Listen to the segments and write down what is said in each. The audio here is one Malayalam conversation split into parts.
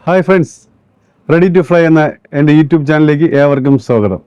Hi friends, ready to fly എന്ന എൻ്റെ യൂട്യൂബ് ചാനലിലേക്ക് ഏവർക്കും സ്വാഗതം.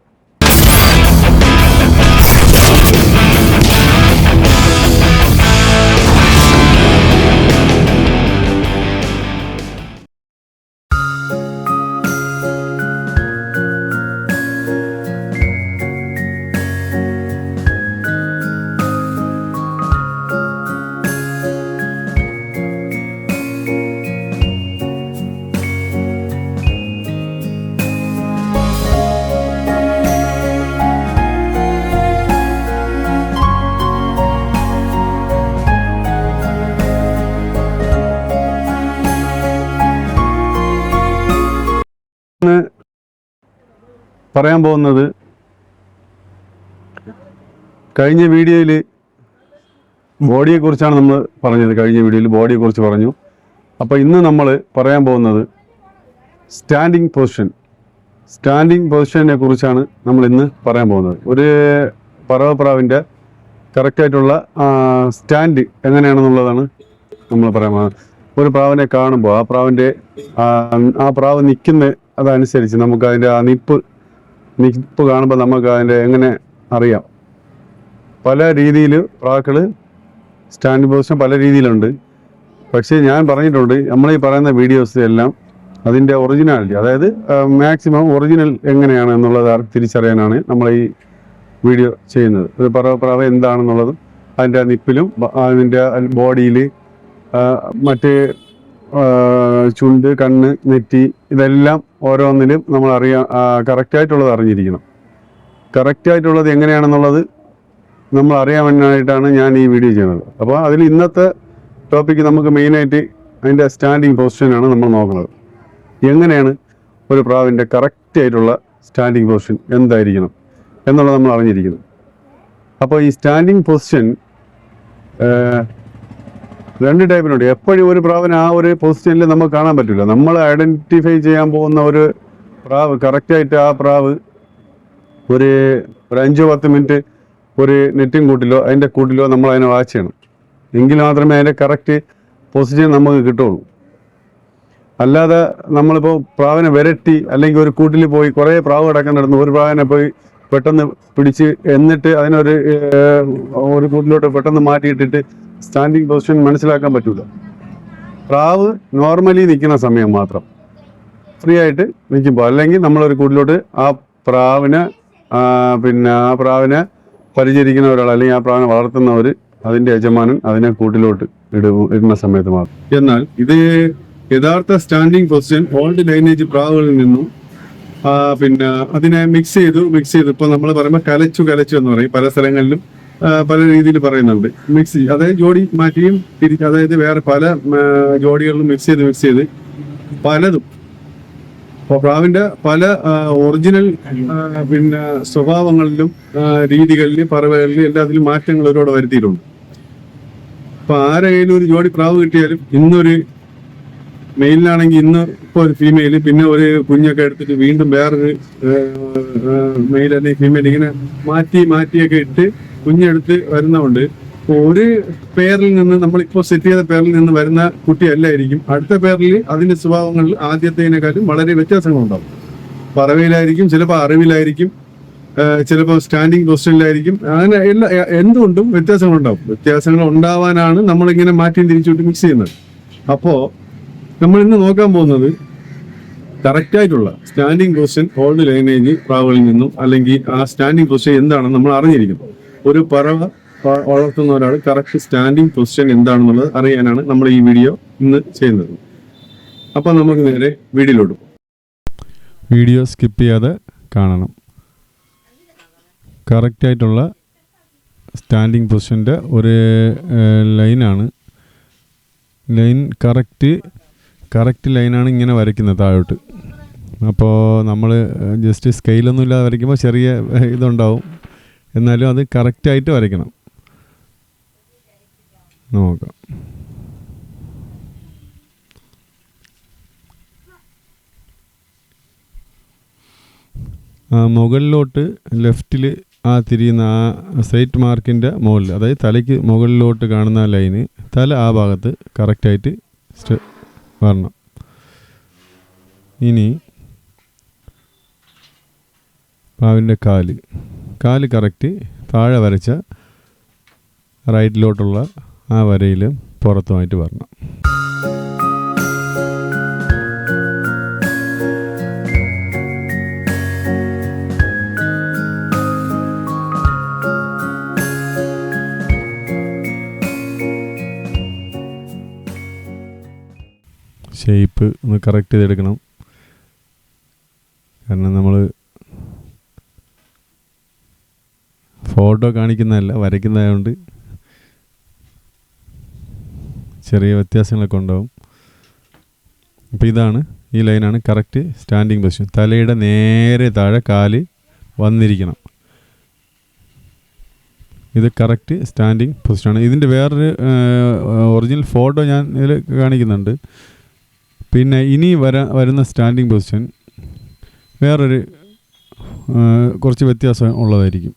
പറയാൻ പോകുന്നത് കഴിഞ്ഞ വീഡിയോയിൽ ബോഡിയെക്കുറിച്ചാണ് നമ്മൾ പറഞ്ഞത്. കഴിഞ്ഞ വീഡിയോയിൽ ബോഡിയെക്കുറിച്ച് പറഞ്ഞു. അപ്പോൾ ഇന്ന് നമ്മൾ പറയാൻ പോകുന്നത് സ്റ്റാൻഡിങ് പൊസിഷനെ കുറിച്ചാണ് നമ്മൾ ഇന്ന് പറയാൻ പോകുന്നത്. ഒരു പറവപ്രാവിൻ്റെ കറക്റ്റായിട്ടുള്ള സ്റ്റാൻഡ് എങ്ങനെയാണെന്നുള്ളതാണ് നമ്മൾ പറയാൻ പോകുന്നത്. ഒരു പ്രാവിനെ കാണുമ്പോൾ ആ പ്രാവ് നിൽക്കുന്ന അതനുസരിച്ച് നമുക്ക് അതിൻ്റെ ആ നിപ്പ് കാണുമ്പോൾ നമുക്ക് അതിൻ്റെ എങ്ങനെ അറിയാം. പല രീതിയിൽ പ്രാക്കൾ സ്റ്റാൻഡിങ് പൊസിഷൻ പല രീതിയിലുണ്ട്. പക്ഷേ ഞാൻ പറഞ്ഞിട്ടുണ്ട്, നമ്മളീ പറയുന്ന വീഡിയോസ് എല്ലാം അതിൻ്റെ ഒറിജിനാലിറ്റി, അതായത് മാക്സിമം ഒറിജിനൽ എങ്ങനെയാണ് എന്നുള്ളത് തിരിച്ചറിയാനാണ് നമ്മൾ ഈ വീഡിയോ ചെയ്യുന്നത്. ഒരു പ്രാവ് എന്താണെന്നുള്ളതും അതിൻ്റെ നിപ്പിലും അതിൻ്റെ ബോഡിയിൽ മറ്റ് ചുണ്ട്, കണ്ണ്, നെറ്റി, ഇതെല്ലാം ഓരോന്നിലും നമ്മൾ കറക്റ്റായിട്ടുള്ളത് അറിഞ്ഞിരിക്കണം. കറക്റ്റായിട്ടുള്ളത് എങ്ങനെയാണെന്നുള്ളത് നമ്മൾ അറിയാൻ വേണ്ടിയിട്ടാണ് ഞാൻ ഈ വീഡിയോ ചെയ്യുന്നത്. അപ്പോൾ അതിൽ ഇന്നത്തെ ടോപ്പിക്ക് നമുക്ക് മെയിനായിട്ട് അതിൻ്റെ സ്റ്റാൻഡിങ് പൊസിഷനാണ് നമ്മൾ നോക്കുന്നത്. എങ്ങനെയാണ് ഒരു പ്രാവിൻ്റെ കറക്റ്റായിട്ടുള്ള സ്റ്റാൻഡിങ് പൊസിഷൻ എന്തായിരിക്കണം എന്നുള്ളത് നമ്മൾ അറിഞ്ഞിരിക്കണം. അപ്പോൾ ഈ സ്റ്റാൻഡിങ് പൊസിഷൻ രണ്ട് ടൈപ്പിനുണ്ട്. എപ്പോഴും ഒരു പ്രാവിന് ആ ഒരു പൊസിഷനിൽ നമുക്ക് കാണാൻ പറ്റില്ല. നമ്മൾ ഐഡൻറ്റിഫൈ ചെയ്യാൻ പോകുന്ന ഒരു പ്രാവ് കറക്റ്റായിട്ട് ആ പ്രാവ് ഒരു 5-10 മിനിറ്റ് ഒരു നെറ്റും കൂട്ടിലോ അതിൻ്റെ കൂട്ടിലോ നമ്മൾ അതിനെ വാച്ച് ചെയ്യണം. എങ്കിൽ മാത്രമേ അതിൻ്റെ കറക്റ്റ് പൊസിഷൻ നമുക്ക് കിട്ടുള്ളൂ. അല്ലാതെ നമ്മളിപ്പോൾ പ്രാവിനെ വിരട്ടി അല്ലെങ്കിൽ ഒരു കൂട്ടിൽ പോയി കുറേ പ്രാവ് കിടക്കുന്നിടന്ന് ഒരു പ്രാവിനെ പോയി പെട്ടെന്ന് പിടിച്ച് എന്നിട്ട് അതിനൊരു കൂട്ടിലോട്ട് പെട്ടെന്ന് മാറ്റിയിട്ടിട്ട് സ്റ്റാൻഡിങ് പൊസിഷൻ മനസ്സിലാക്കാൻ പറ്റില്ല. പ്രാവ് നോർമലി നിൽക്കുന്ന സമയം മാത്രം ഫ്രീ ആയിട്ട് നിൽക്കുമ്പോൾ, അല്ലെങ്കിൽ നമ്മളൊരു കൂട്ടിലോട്ട് ആ പ്രാവിനെ പരിചരിക്കുന്ന ഒരാൾ അല്ലെങ്കിൽ ആ പ്രാവിനെ വളർത്തുന്നവർ, അതിൻ്റെ യജമാനൻ അതിനെ കൂട്ടിലോട്ട് ഇടുന്ന സമയത്ത് മാത്രം. എന്നാൽ ഇത് യഥാർത്ഥ സ്റ്റാൻഡിങ് പൊസിഷൻ ഓൾഡ് ലൈനേജ് പ്രാവുകളിൽ നിന്നും അതിനെ മിക്സ് ചെയ്തു ഇപ്പോൾ നമ്മൾ പറയുമ്പോൾ കലച്ചു എന്ന് പറയും. പല സ്ഥലങ്ങളിലും പല രീതിയിൽ പറയുന്നുണ്ട്. മിക്സ് അതായത് ജോഡി മാറ്റിയും തിരിച്ച്, അതായത് വേറെ പല ജോഡികളിലും മിക്സ് ചെയ്ത് പലതും. അപ്പോൾ പ്രാവിൻ്റെ പല ഒറിജിനൽ സ്വഭാവങ്ങളിലും രീതികളിലും പറവകളിലും എല്ലാത്തിലും മാറ്റങ്ങൾ ഒരുപാട് വരുത്തിയിട്ടുണ്ട്. അപ്പോൾ ആരെ കയ്യിലും ഒരു ജോഡി പ്രാവ് കിട്ടിയാലും ഇന്നൊരു മെയിലിനാണെങ്കിൽ ഇന്ന് ഇപ്പോൾ ഒരു ഫീമെയിൽ, പിന്നെ ഒരു കുഞ്ഞൊക്കെ എടുത്തിട്ട് വീണ്ടും വേറൊരു മെയിൽ അല്ലെങ്കിൽ ഫീമെയിൽ ഇങ്ങനെ മാറ്റിയൊക്കെ ഇട്ട് കുഞ്ഞെടുത്ത് വരുന്നതുകൊണ്ട് ഒരു പേരിൽ നിന്ന് നമ്മളിപ്പോൾ സെറ്റ് ചെയ്ത പേരിൽ നിന്ന് വരുന്ന കുട്ടിയല്ലായിരിക്കും അടുത്ത പേരിൽ അതിൻ്റെ സ്വഭാവങ്ങളിൽ ആദ്യത്തേതിനെക്കാളും വളരെ വ്യത്യാസങ്ങളുണ്ടാവും. പറവയിലായിരിക്കും, ചിലപ്പോൾ അറിവിലായിരിക്കും, ചിലപ്പോൾ സ്റ്റാൻഡിങ് പൊസിഷനിലായിരിക്കും. അങ്ങനെ എന്തുകൊണ്ടും വ്യത്യാസങ്ങളുണ്ടാവും. വ്യത്യാസങ്ങൾ ഉണ്ടാവാനാണ് നമ്മളിങ്ങനെ മാറ്റിയും തിരിച്ചുവിട്ട് മിക്സ് ചെയ്യുന്നത്. അപ്പോൾ നമ്മൾ ഇന്ന് നോക്കാൻ പോകുന്നത് കറക്റ്റായിട്ടുള്ള സ്റ്റാൻഡിങ് പൊസിഷൻ ഓൾഡ് ലൈനേജ് പ്രാവുകളിൽ നിന്നും, അല്ലെങ്കിൽ ആ സ്റ്റാൻഡിങ് പൊസിഷൻ എന്താണെന്ന് നമ്മൾ അറിഞ്ഞിരിക്കുന്നു. ഒരു പറവ വളർത്തുന്ന ഒരാൾ കറക്റ്റ് സ്റ്റാൻഡിങ് പൊസിഷൻ എന്താണെന്നുള്ളത് അറിയാനാണ് നമ്മൾ ഈ വീഡിയോ ഇന്ന് ചെയ്യുന്നത്. അപ്പം നമുക്ക് നേരെ വീഡിയോയിലോട്ട് പോകും. വീഡിയോ സ്കിപ്പ് ചെയ്യാതെ കാണണം. കറക്റ്റായിട്ടുള്ള സ്റ്റാൻഡിങ് പൊസിഷൻ്റെ ഒരു ലൈനാണ്. ലൈൻ കറക്റ്റ് ലൈനാണ് ഇങ്ങനെ വരയ്ക്കുന്നത് താഴോട്ട്. അപ്പോൾ നമ്മൾ ജസ്റ്റ് സ്കെയിലൊന്നും ഇല്ലാതെ വരയ്ക്കുമ്പോൾ ചെറിയ ഇതുണ്ടാവും. എന്നാലും അത് കറക്റ്റായിട്ട് വരയ്ക്കണം. നോക്കാം. മുകളിലോട്ട് ലെഫ്റ്റിൽ തിരിയുന്ന ആ സൈറ്റ് മാർക്കിൻ്റെ മുകളിൽ, അതായത് തലയ്ക്ക് മുകളിലോട്ട് കാണുന്ന ലൈന്, തല ആ ഭാഗത്ത് കറക്റ്റായിട്ട് വരണം. ഇനി പ്രാവിൻ്റെ കാല് കറക്റ്റ് താഴെ വരച്ച റൈറ്റിലോട്ടുള്ള ആ വരയിൽ പുറത്തുമായിട്ട് വരണം. ഷേപ്പ് ഒന്ന് കറക്റ്റ് ചെയ്തെടുക്കണം. കാരണം നമ്മൾ ഫോട്ടോ കാണിക്കുന്നതല്ല, വരയ്ക്കുന്നതായതുകൊണ്ട് ചെറിയ വ്യത്യാസങ്ങളൊക്കെ ഉണ്ടാവും. അപ്പോൾ ഇതാണ്, ഈ ലൈനാണ് കറക്റ്റ് സ്റ്റാൻഡിങ് പൊസിഷൻ. തലയുടെ നേരെ താഴെ കാല് വന്നിരിക്കണം. ഇത് കറക്റ്റ് സ്റ്റാൻഡിങ് പൊസിഷനാണ്. ഇതിൻ്റെ വേറൊരു ഒറിജിനൽ ഫോട്ടോ ഞാൻ ഇതിൽ കാണിക്കുന്നുണ്ട്. പിന്നെ ഇനി വരുന്ന സ്റ്റാൻഡിങ് പൊസിഷൻ വേറൊരു കുറച്ച് വ്യത്യാസം ഉള്ളതായിരിക്കും.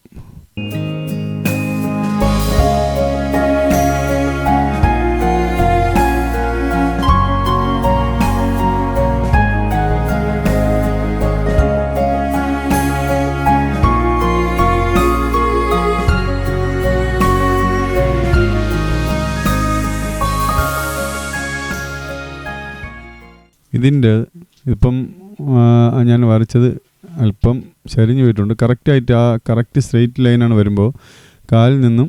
ഇതിൻ്റെ ഇപ്പം ഞാൻ വരച്ചത് അല്പം ചരിഞ്ഞു പോയിട്ടുണ്ട്. കറക്റ്റായിട്ട് ആ കറക്റ്റ് സ്ട്രെയിറ്റ് ലൈനാണ് വരുമ്പോൾ കാലിൽ നിന്നും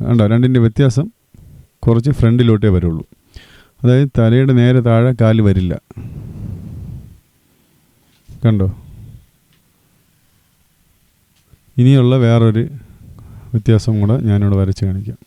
കണ്ടോ രണ്ടിൻ്റെ വ്യത്യാസം കുറച്ച് ഫ്രണ്ടിലോട്ടേ വരുള്ളൂ. അതായത് തലയുടെ നേരെ താഴെ കാല് വരില്ല. കണ്ടോ? ഇനിയുള്ള വേറൊരു വ്യത്യാസം കൂടെ ഞാനിവിടെ വരച്ച് കാണിക്കാം.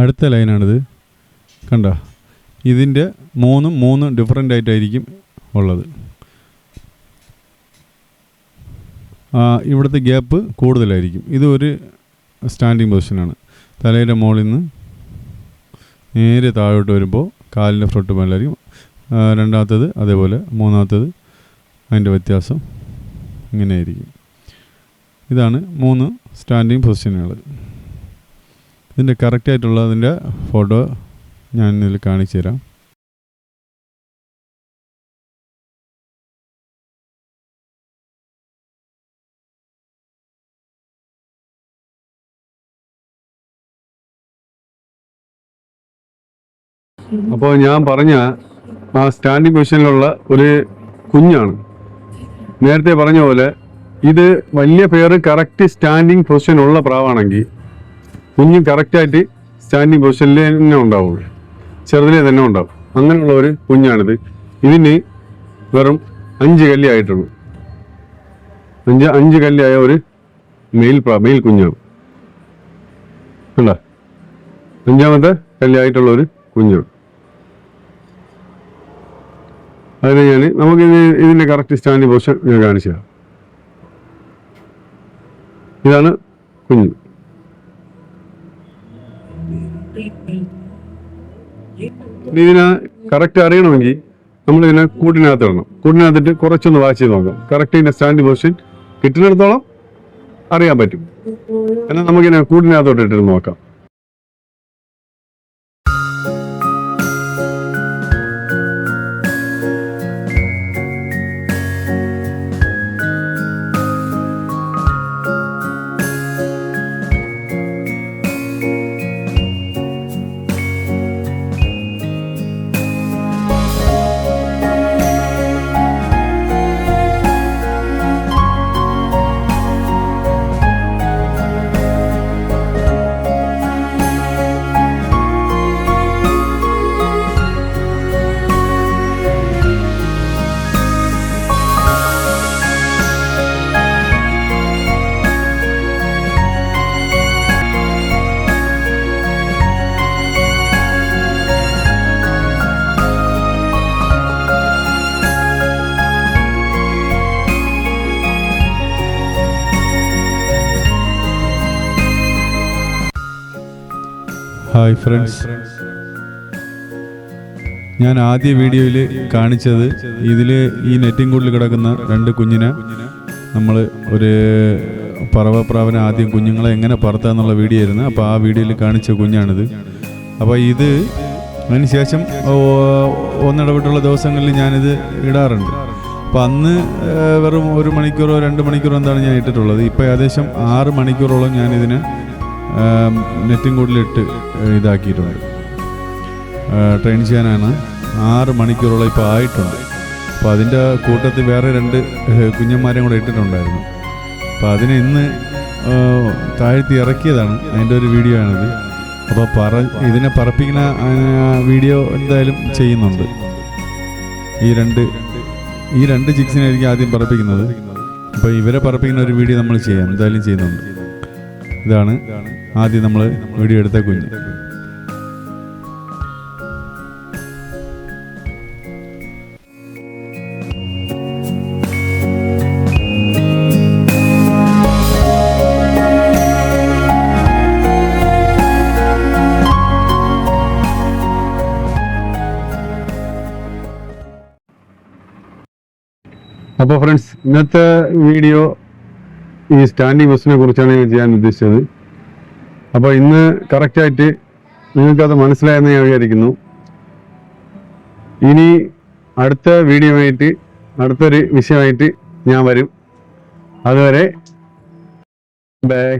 അടുത്ത ലൈനാണിത്. കണ്ടോ? ഇതിൻ്റെ മൂന്ന് ഡിഫറെൻ്റ് ആയിട്ടായിരിക്കും ഉള്ളത്. ഇവിടുത്തെ ഗ്യാപ്പ് കൂടുതലായിരിക്കും. ഇത് ഒരു സ്റ്റാൻഡിങ് പൊസിഷനാണ്. തലയുടെ മുകളിൽ നിന്ന് നേരെ താഴോട്ട് വരുമ്പോൾ കാലിൻ്റെ ഫ്രണ്ട് മേലായിരിക്കും. രണ്ടാമത്തേത് അതേപോലെ, മൂന്നാമത്തേത് അതിൻ്റെ വ്യത്യാസം ഇങ്ങനെയായിരിക്കും. ഇതാണ് 3 സ്റ്റാൻഡിങ് പൊസിഷനുകൾ. ഇതിൻ്റെ കറക്റ്റായിട്ടുള്ളതിൻ്റെ ഫോട്ടോ ഞാൻ ഇതിൽ കാണിച്ചു തരാം. അപ്പോൾ ഞാൻ പറഞ്ഞ ആ സ്റ്റാൻഡിങ് പൊസിഷനിലുള്ള ഒരു കുഞ്ഞാണ്. നേരത്തെ പറഞ്ഞ പോലെ ഇത് വലിയ പേര് കറക്റ്റ് സ്റ്റാൻഡിങ് പൊസിഷനുള്ള പ്രാവാണെങ്കിൽ കുഞ്ഞ് കറക്റ്റായിട്ട് സ്റ്റാൻഡിങ് പൊസിഷനിൽ തന്നെ ഉണ്ടാവുള്ളൂ, ചെറുതിലേ തന്നെ ഉണ്ടാവും. അങ്ങനെയുള്ള ഒരു കുഞ്ഞാണിത്. ഇതിന് വെറും 5 കല്ലി ആയിട്ടുള്ളൂ. 5 കല്ലിയായ ഒരു മെയിൽ കുഞ്ഞാണ്. അല്ല, 5ാമത്തെ കല്ലിയായിട്ടുള്ള ഒരു കുഞ്ഞാണ്. അതിന് നമുക്ക് ഇതിൻ്റെ കറക്റ്റ് സ്റ്റാൻഡിങ് പൊസിഷൻ ഞാൻ കാണിച്ചു തരാം. ഇതാണ് കുഞ്ഞ്. ഇതിനെ കറക്റ്റ് അറിയണമെങ്കിൽ നമ്മളിതിനെ കൂട്ടിനകത്ത് ഇടണം. കൂട്ടിനകത്തിട്ട് കുറച്ചൊന്ന് വാച്ച് ചെയ്ത് നോക്കാം. കറക്റ്റ് ഇതിൻ്റെ സ്റ്റാൻഡിങ് പൊസിഷൻ കിട്ടുന്നിടത്തോളം അറിയാൻ പറ്റും. എന്നാൽ നമുക്കിതിനെ കൂട്ടിനകത്തോട്ട് ഇട്ടിട്ട് നോക്കാം. ഹായ് ഫ്രണ്ട്സ്, ഞാൻ ആദ്യ വീഡിയോയിൽ കാണിച്ചത് ഇതിൽ ഈ നെറ്റിംഗ് കൂട്ടിൽ കിടക്കുന്ന 2 കുഞ്ഞിനെ നമ്മൾ ഒരു പറവപ്രാവിനെ ആദ്യം കുഞ്ഞുങ്ങളെ എങ്ങനെ പറത്താന്നുള്ള വീഡിയോ ആയിരുന്നു. അപ്പോൾ ആ വീഡിയോയിൽ കാണിച്ച കുഞ്ഞാണിത്. അപ്പോൾ ഇത് അതിന് ശേഷം ഒന്നിടവിട്ടുള്ള ദിവസങ്ങളിൽ ഞാനിത് ഇടാറുണ്ട്. അപ്പോൾ അന്ന് വെറും 1 മണിക്കൂറോ 2 മണിക്കൂറോ എന്താണ് ഞാൻ ഇട്ടിട്ടുള്ളത്. ഇപ്പോൾ ഏകദേശം 6 മണിക്കൂറോളം ഞാനിതിനെ നെറ്റിംഗ് കൂട്ടിലിട്ട് ഇതാക്കിയിട്ടുണ്ട്. ട്രെയിൻ ചെയ്യാനാണ് 6 മണിക്കൂറോളം ഇപ്പോൾ ആയിട്ടുണ്ട്. അപ്പോൾ അതിൻ്റെ കൂട്ടത്തിൽ വേറെ 2 കുഞ്ഞന്മാരെയും കൂടെ ഇട്ടിട്ടുണ്ടായിരുന്നു. അപ്പോൾ അതിനെ ഇന്ന് താഴ്ത്തി ഇറക്കിയതാണ്, അതിൻ്റെ ഒരു വീഡിയോ ആണിത്. അപ്പോൾ ഇതിനെ പറപ്പിക്കുന്ന വീഡിയോ എന്തായാലും ചെയ്യുന്നുണ്ട്. ഈ രണ്ട് ചിക്സിനായിരിക്കും ആദ്യം പറപ്പിക്കുന്നത്. അപ്പോൾ ഇവരെ പറപ്പിക്കുന്ന ഒരു വീഡിയോ നമ്മൾ എന്തായാലും ചെയ്യുന്നുണ്ട്. ഇതാണ് ആദ്യം നമ്മൾ വീഡിയോ എടുത്ത കുഞ്ഞ്. അപ്പോൾ ഫ്രണ്ട്സ്, ഇന്നത്തെ വീഡിയോ ഈ സ്റ്റാൻഡിങ് ബസ്സിനെ കുറിച്ചാണ് ഞാൻ ചെയ്യാൻ ഉദ്ദേശിച്ചത്. അപ്പോൾ ഇന്ന് കറക്റ്റായിട്ട് നിങ്ങൾക്കത് മനസ്സിലായെന്ന് ഞാൻ വിചാരിക്കുന്നു. ഇനി അടുത്ത വീഡിയോ ആയിട്ട് അടുത്തൊരു വിഷയമായിട്ട് ഞാൻ വരും. അതുവരെ ബൈ.